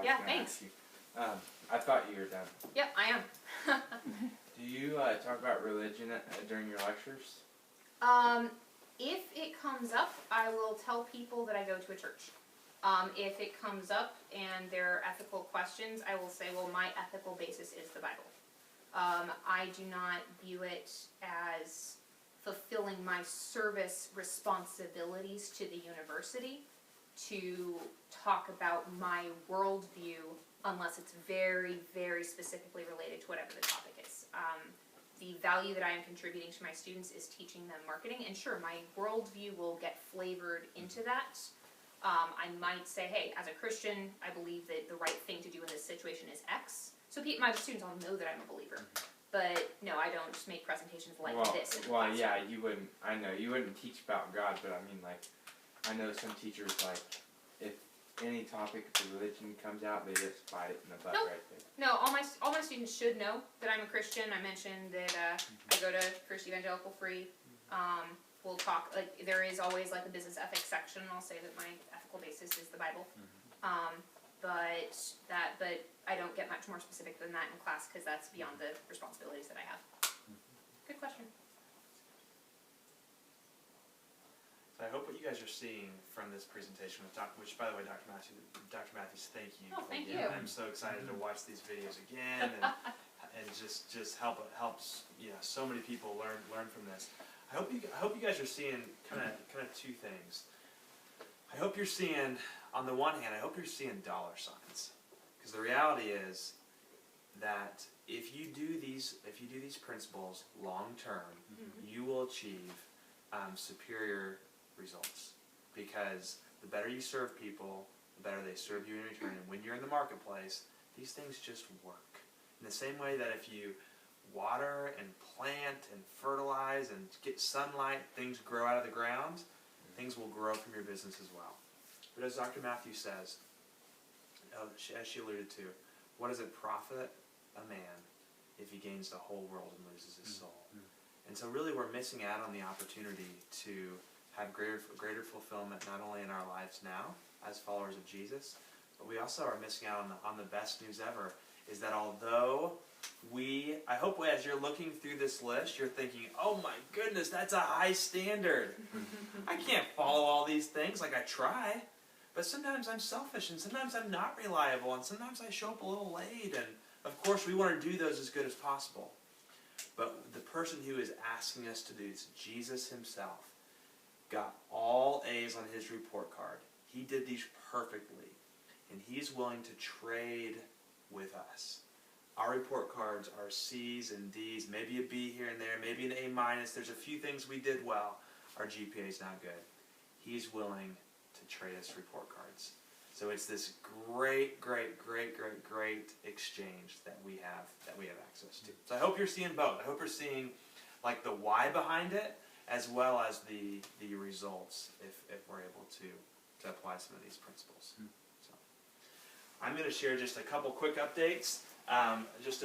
was Yeah, gonna thanks. ask you. I thought you were done. Yep, I am. Do you talk about religion during your lectures? If it comes up, I will tell people that I go to a church. If it comes up and there are ethical questions, I will say, well, my ethical basis is the Bible. I do not view it as fulfilling my service responsibilities to the university to talk about my worldview unless it's very, very specifically related to whatever the topic is. The value that I am contributing to my students is teaching them marketing, and sure, my worldview will get flavored into that. I might say, hey, as a Christian, I believe that the right thing to do in this situation is X. So my students all know that I'm a believer. But no, I don't just make presentations like this. Well, yeah, you wouldn't. I know you wouldn't teach about God, but I mean, like, I know some teachers, like, if any topic of religion comes out, they just bite it in the butt right there. No, all my students should know that I'm a Christian. I mentioned that I go to First Evangelical Free. We'll talk, like, there is always like a business ethics section, and I'll say that my ethical basis is the Bible. But I don't get much more specific than that in class because that's beyond the responsibilities that I have. Good question. So I hope what you guys are seeing from this presentation, which by the way, Dr. Matthews, thank you. Oh, thank you. I'm so excited to watch these videos again, and just helps so many people learn from this. I hope you guys are seeing kind of two things. I hope you're seeing, on the one hand, I hope you're seeing dollar signs, because the reality is that if you do these principles long term, you will achieve superior results, because the better you serve people, the better they serve you in return. And when you're in the marketplace, these things just work. In the same way that if you water and plant and fertilize and get sunlight, things grow out of the ground, things will grow from your business as well. But as Dr. Matthews says, as she alluded to, what does it profit a man if he gains the whole world and loses his soul? And so really we're missing out on the opportunity to have greater fulfillment not only in our lives now as followers of Jesus, but we also are missing out on the best news ever, is that although I hope as you're looking through this list, you're thinking, oh my goodness, that's a high standard. I can't follow all these things. Like, I try, but sometimes I'm selfish, and sometimes I'm not reliable, and sometimes I show up a little late, and of course we want to do those as good as possible. But the person who is asking us to do this, Jesus himself, got all A's on his report card. He did these perfectly, and he's willing to trade with us. Our report cards are C's and D's, maybe a B here and there, maybe an A minus. There's a few things we did well. Our GPA is not good. He's willing to trade us report cards. So it's this great exchange that we have access to. So I hope you're seeing both. I hope you're seeing like the why behind it, as well as the results if we're able to apply some of these principles. So I'm going to share just a couple quick updates. Just